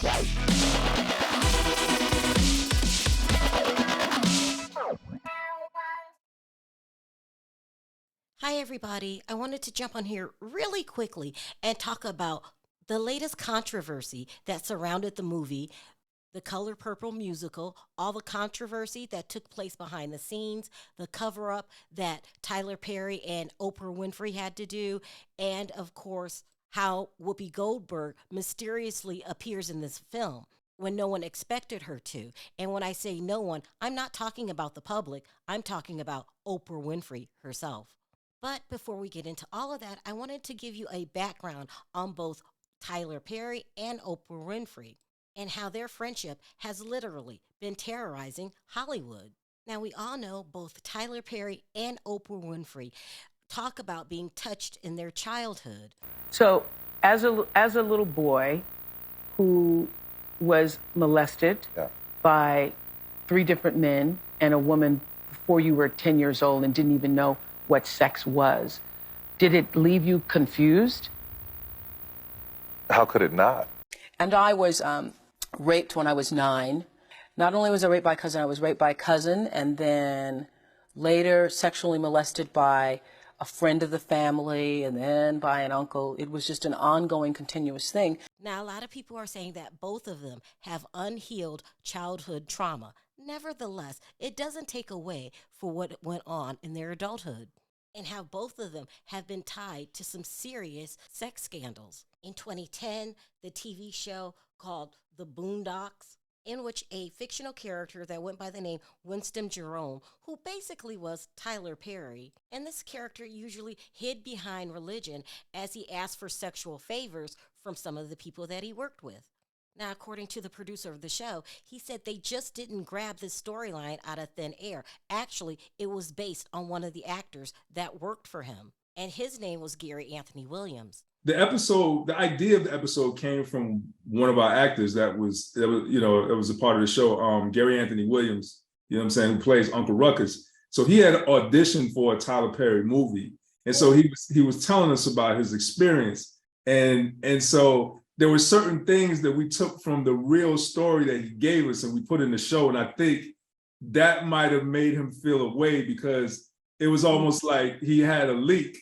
Hi, everybody. I wanted to jump on here really quickly and talk about the latest controversy that surrounded the movie, the Color Purple musical, all the controversy that took place behind the scenes, the cover up that Tyler Perry and Oprah Winfrey had to do, and of course, how Whoopi Goldberg mysteriously appears in this film when no one expected her to. And when I say no one, I'm not talking about the public, I'm talking about Oprah Winfrey herself. But before we get into all of that, I wanted to give you a background on both Tyler Perry and Oprah Winfrey and how their friendship has literally been terrorizing Hollywood. Now, we all know both Tyler Perry and Oprah Winfrey talk about being touched in their childhood. So, as a little boy who was molested by 3 different men and a woman before you were 10 years old and didn't even know what sex was, did it leave you confused? How could it not? And I was raped when I was 9. Not only was I raped by a cousin, I was raped by a cousin, and then later sexually molested by a friend of the family, and then by an uncle. It was just an ongoing, continuous thing. Now, a lot of people are saying that both of them have unhealed childhood trauma. Nevertheless, it doesn't take away for what went on in their adulthood and how both of them have been tied to some serious sex scandals. In 2010, the TV show called The Boondocks, in which a fictional character that went by the name Winston Jerome, who basically was Tyler Perry, and this character usually hid behind religion as he asked for sexual favors from some of the people that he worked with. Now, according to the producer of the show, he said they just didn't grab this storyline out of thin air. Actually, it was based on one of the actors that worked for him, and his name was Gary Anthony Williams. The idea of the episode came from one of our actors that was a part of the show, Gary Anthony Williams, who plays Uncle Ruckus. So he had auditioned for a Tyler Perry movie. And so he was telling us about his experience. And so there were certain things that we took from the real story that he gave us and we put in the show. And I think that might have made him feel a way because it was almost like he had a leak.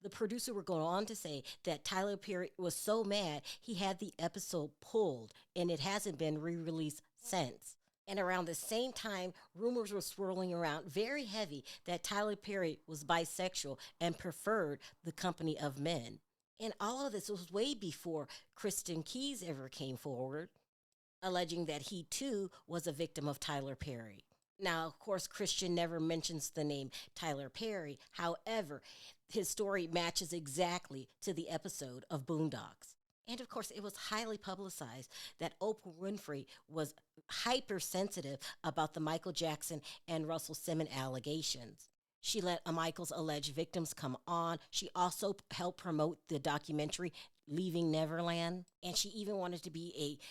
The producer would go on to say that Tyler Perry was so mad he had the episode pulled and it hasn't been re-released since. And around the same time, rumors were swirling around very heavy that Tyler Perry was bisexual and preferred the company of men. And all of this was way before Kristen Keys ever came forward, alleging that he too was a victim of Tyler Perry. Now, of course, Christian never mentions the name Tyler Perry. However, his story matches exactly to the episode of Boondocks. And of course, it was highly publicized that Oprah Winfrey was hypersensitive about the Michael Jackson and Russell Simmons allegations. She let Michael's alleged victims come on. She also helped promote the documentary Leaving Neverland. And she even wanted to be a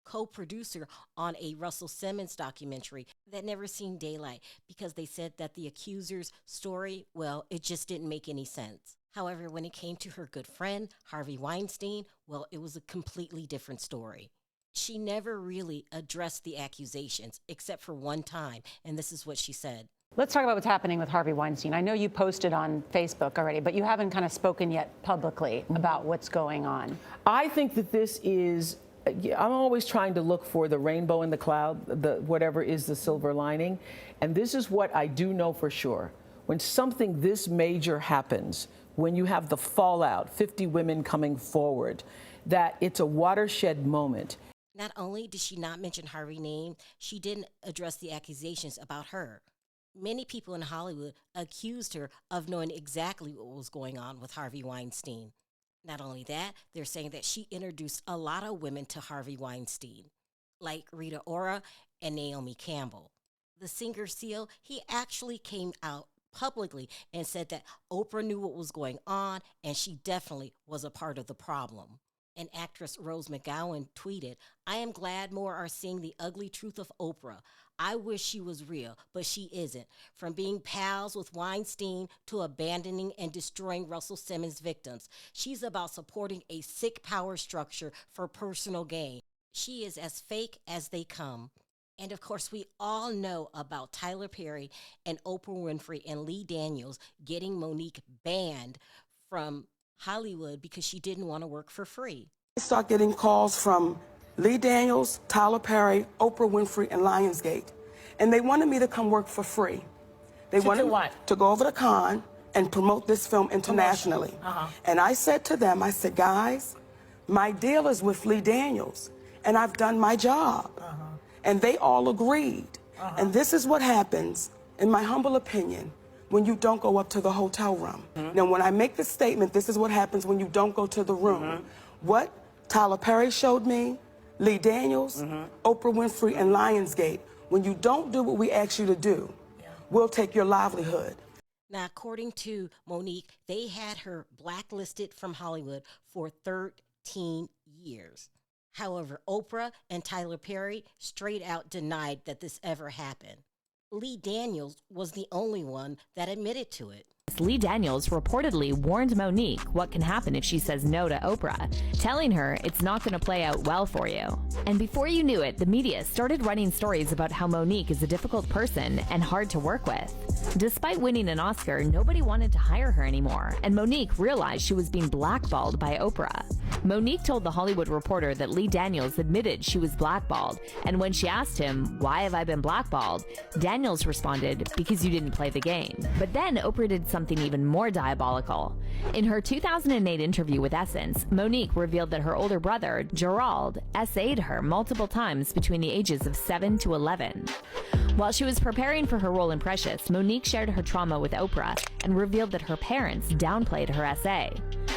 co-producer on a Russell Simmons documentary that never seen daylight because they said that the accuser's story, well, it just didn't make any sense. However, when it came to her good friend, Harvey Weinstein, well, it was a completely different story. She never really addressed the accusations except for one time, and this is what she said. Let's talk about what's happening with Harvey Weinstein. I know you posted on Facebook already, but you haven't kind of spoken yet publicly about what's going on. I think that this is, I'm always trying to look for the rainbow in the cloud, whatever is the silver lining. And this is what I do know for sure. When something this major happens, when you have the fallout, 50 women coming forward, that it's a watershed moment. Not only did she not mention Harvey's name, she didn't address the accusations about her. Many people in Hollywood accused her of knowing exactly what was going on with Harvey Weinstein. Not only that, they're saying that she introduced a lot of women to Harvey Weinstein, like Rita Ora and Naomi Campbell. The singer Seal, he actually came out publicly and said that Oprah knew what was going on and she definitely was a part of the problem. And actress Rose McGowan tweeted, "I am glad more are seeing the ugly truth of Oprah. I wish she was real, but she isn't. From being pals with Weinstein to abandoning and destroying Russell Simmons victims. She's about supporting a sick power structure for personal gain." She is as fake as they come. And of course, we all know about Tyler Perry and Oprah Winfrey and Lee Daniels getting Monique banned from Hollywood because she didn't want to work for free. I start getting calls from Lee Daniels, Tyler Perry, Oprah Winfrey, and Lionsgate. And they wanted me to come work for free. They wanted what? to go over to Cannes and promote this film internationally. And I said to them, I said, guys, my deal is with Lee Daniels, and I've done my job. And they all agreed. And this is what happens, in my humble opinion, when you don't go up to the hotel room. Now, when I make this statement, this is what happens when you don't go to the room. What Tyler Perry showed me, Lee Daniels, Oprah Winfrey, and Lionsgate, when you don't do what we ask you to do, we'll take your livelihood. Now, according to Monique, they had her blacklisted from Hollywood for 13 years. However, Oprah and Tyler Perry straight out denied that this ever happened. Lee Daniels was the only one that admitted to it. Lee Daniels reportedly warned Monique what can happen if she says no to Oprah, telling her it's not going to play out well for you. And before you knew it, the media started running stories about how Monique is a difficult person and hard to work with. Despite winning an Oscar, nobody wanted to hire her anymore, and Monique realized she was being blackballed by Oprah. Monique told The Hollywood Reporter that Lee Daniels admitted she was blackballed, and when she asked him, "Why have I been blackballed?" Daniels responded, "Because you didn't play the game." But then Oprah did something even more diabolical. In her 2008 interview with Essence, Monique revealed that her older brother, Gerald, essayed her multiple times between the ages of 7 to 11. While she was preparing for her role in Precious, Monique shared her trauma with Oprah and revealed that her parents downplayed her essay.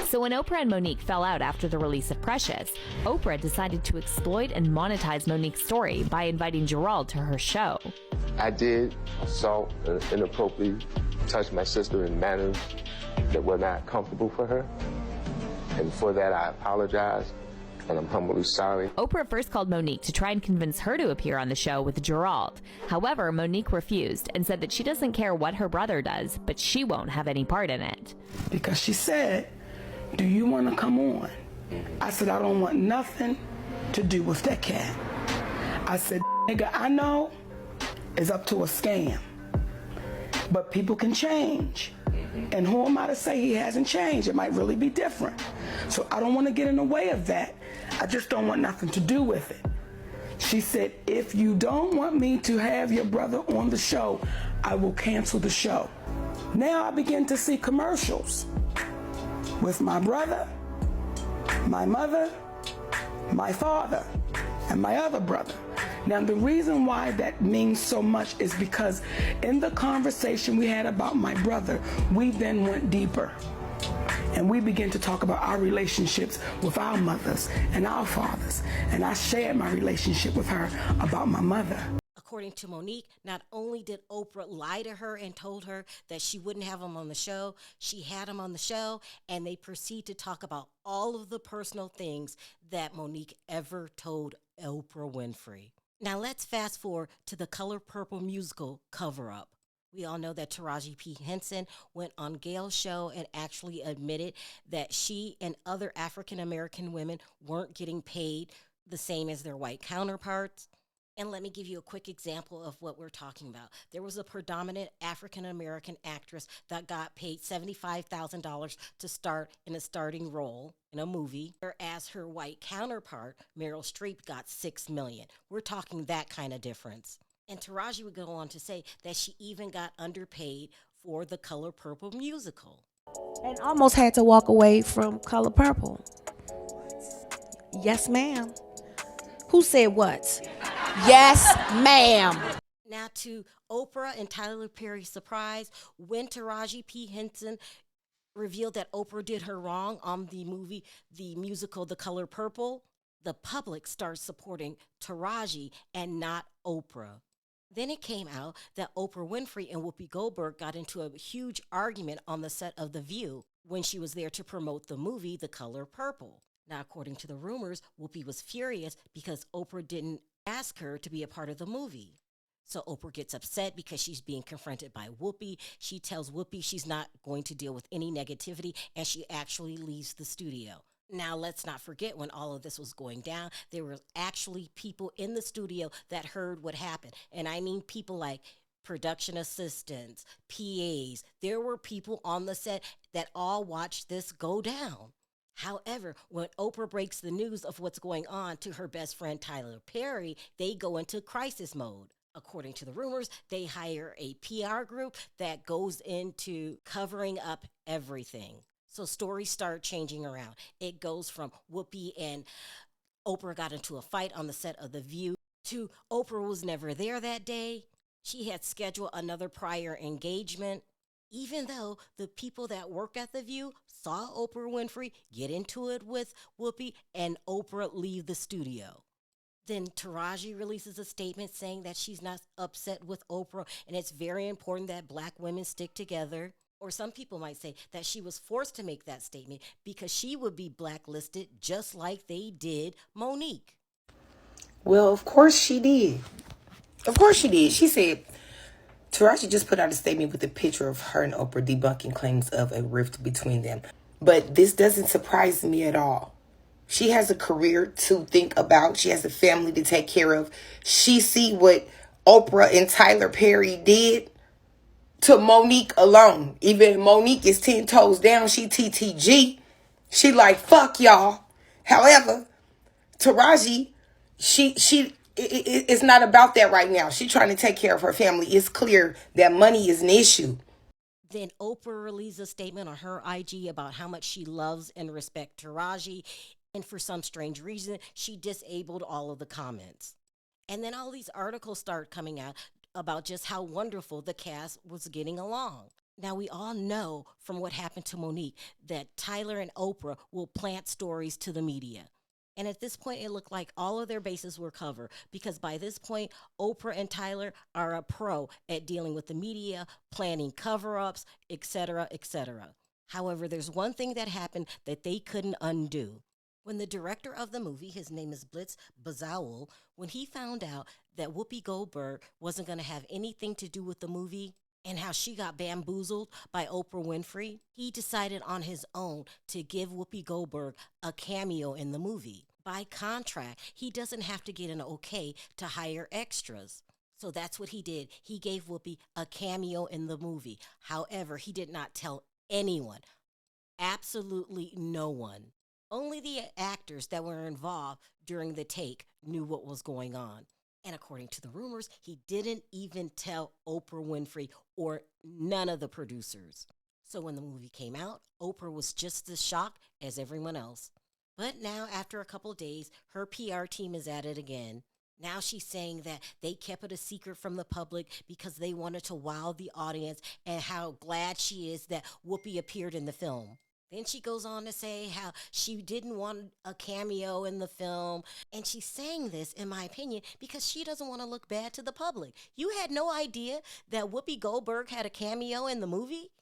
So when Oprah and Monique fell out after the release of Precious, Oprah decided to exploit and monetize Monique's story by inviting Gerald to her show. I did assault and inappropriately touch my sister in manners that were not comfortable for her. And for that, I apologize, and I'm humbly sorry. Oprah first called Monique to try and convince her to appear on the show with Gerald. However, Monique refused and said that she doesn't care what her brother does, but she won't have any part in it. Because she said, "Do you want to come on?" I said, "I don't want nothing to do with that cat." I said, "Nigga, I know it's up to a scam, but people can change. And who am I to say he hasn't changed? It might really be different. So I don't want to get in the way of that. I just don't want nothing to do with it." She said, "If you don't want me to have your brother on the show, I will cancel the show." Now I begin to see commercials with my brother, my mother, my father, and my other brother. Now, the reason why that means so much is because in the conversation we had about my brother, we then went deeper. And we began to talk about our relationships with our mothers and our fathers. And I shared my relationship with her about my mother. According to Monique, not only did Oprah lie to her and told her that she wouldn't have him on the show, she had him on the show, and they proceed to talk about all of the personal things that Monique ever told Oprah Winfrey. Now let's fast forward to the Color Purple musical cover-up. We all know that Taraji P. Henson went on Gail's show and actually admitted that she and other African-American women weren't getting paid the same as their white counterparts. And let me give you a quick example of what we're talking about. There was a predominant African-American actress that got paid $75,000 to start in a starting role in a movie, whereas her white counterpart, Meryl Streep, got $6 million. We're talking that kind of difference. And Taraji would go on to say that she even got underpaid for the Color Purple musical. And almost had to walk away from Color Purple. Yes, ma'am. Who said what? Yes, ma'am. Now, to Oprah and Tyler Perry's surprise, when Taraji P. Henson revealed that Oprah did her wrong on the musical The Color Purple, the public starts supporting Taraji and not Oprah. Then it came out that Oprah Winfrey and Whoopi Goldberg got into a huge argument on the set of The View when she was there to promote the movie The Color Purple. Now, according to the rumors, Whoopi was furious because Oprah didn't ask her to be a part of the movie. So Oprah gets upset because she's being confronted by Whoopi. She tells Whoopi she's not going to deal with any negativity, and she actually leaves the studio. Now, let's not forget when all of this was going down, there were actually people in the studio that heard what happened. And I mean people like production assistants, PAs. There were people on the set that all watched this go down. However, when Oprah breaks the news of what's going on to her best friend Tyler Perry, they go into crisis mode. According to the rumors, they hire a PR group that goes into covering up everything. So stories start changing around. It goes from Whoopi and Oprah got into a fight on the set of The View to Oprah was never there that day. She had scheduled another prior engagement. Even though the people that work at The View saw Oprah Winfrey get into it with Whoopi and Oprah leave the studio. Then Taraji releases a statement saying that she's not upset with Oprah and it's very important that Black women stick together. Or some people might say that she was forced to make that statement because she would be blacklisted just like they did Monique. Well, of course she did. Of course she did. She said, Taraji just put out a statement with a picture of her and Oprah debunking claims of a rift between them. But this doesn't surprise me at all. She has a career to think about. She has a family to take care of. She see what Oprah and Tyler Perry did to Monique alone. Even Monique is 10 toes down. She TTG. She like, fuck y'all. However, Taraji, it's not about that right now. She's trying to take care of her family. It's clear that money is an issue. Then Oprah released a statement on her IG about how much she loves and respects Taraji. And for some strange reason, she disabled all of the comments. And then all these articles start coming out about just how wonderful the cast was getting along. Now, we all know from what happened to Monique that Tyler and Oprah will plant stories to the media. And at this point, it looked like all of their bases were covered because by this point, Oprah and Tyler are a pro at dealing with the media, planning cover-ups, etc., etc. However, there's one thing that happened that they couldn't undo. When the director of the movie, his name is Blitz Bazawul, when he found out that Whoopi Goldberg wasn't going to have anything to do with the movie and how she got bamboozled by Oprah Winfrey, he decided on his own to give Whoopi Goldberg a cameo in the movie. By contract, he doesn't have to get an okay to hire extras. So that's what he did. He gave Whoopi a cameo in the movie. However, he did not tell anyone, absolutely no one. Only the actors that were involved during the take knew what was going on. And according to the rumors, he didn't even tell Oprah Winfrey or none of the producers. So when the movie came out, Oprah was just as shocked as everyone else. But now, after a couple of days, her PR team is at it again. Now she's saying that they kept it a secret from the public because they wanted to wow the audience and how glad she is that Whoopi appeared in the film. Then she goes on to say how she didn't want a cameo in the film. And she's saying this, in my opinion, because she doesn't want to look bad to the public. You had no idea that Whoopi Goldberg had a cameo in the movie?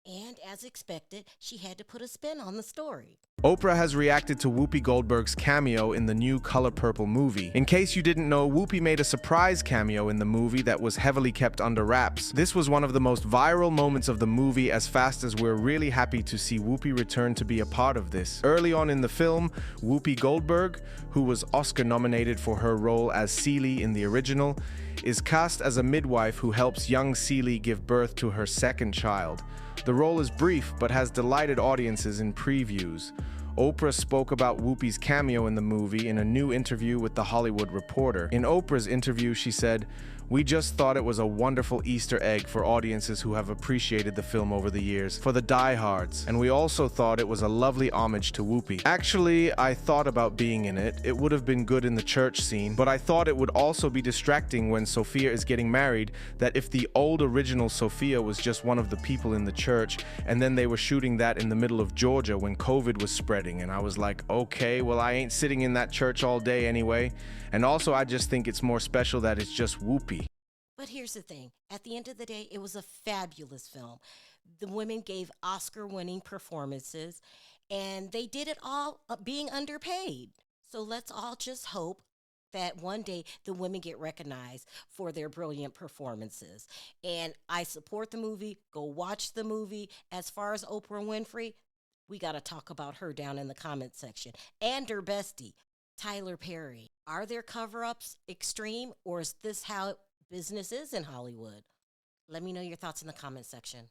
And as expected, she had to put a spin on the story. Oprah has reacted to Whoopi Goldberg's cameo in the new Color Purple movie. In case you didn't know, Whoopi made a surprise cameo in the movie that was heavily kept under wraps. This was one of the most viral moments of the movie, as fast as we're really happy to see Whoopi return to be a part of this. Early on in the film, Whoopi Goldberg, who was Oscar nominated for her role as Celie in the original, is cast as a midwife who helps young Celie give birth to her second child. The role is brief, but has delighted audiences in previews. Oprah spoke about Whoopi's cameo in the movie in a new interview with The Hollywood Reporter. In Oprah's interview, she said, "We just thought it was a wonderful Easter egg for audiences who have appreciated the film over the years, for the diehards, and we also thought it was a lovely homage to Whoopi. Actually, I thought about being in it. It would have been good in the church scene, but I thought it would also be distracting when Sophia is getting married, that if the old original Sophia was just one of the people in the church, and then they were shooting that in the middle of Georgia when COVID was spreading, and I was like, okay, well, I ain't sitting in that church all day anyway. And also, I just think it's more special that it's just Whoopi." But here's the thing. At the end of the day, it was a fabulous film. The women gave Oscar-winning performances, and they did it all being underpaid. So let's all just hope that one day the women get recognized for their brilliant performances. And I support the movie. Go watch the movie. As far as Oprah Winfrey, We got to talk about her down in the comment section. And her bestie, Tyler Perry. Are there cover-ups extreme, or is this how business is in Hollywood? Let me know your thoughts in the comment section.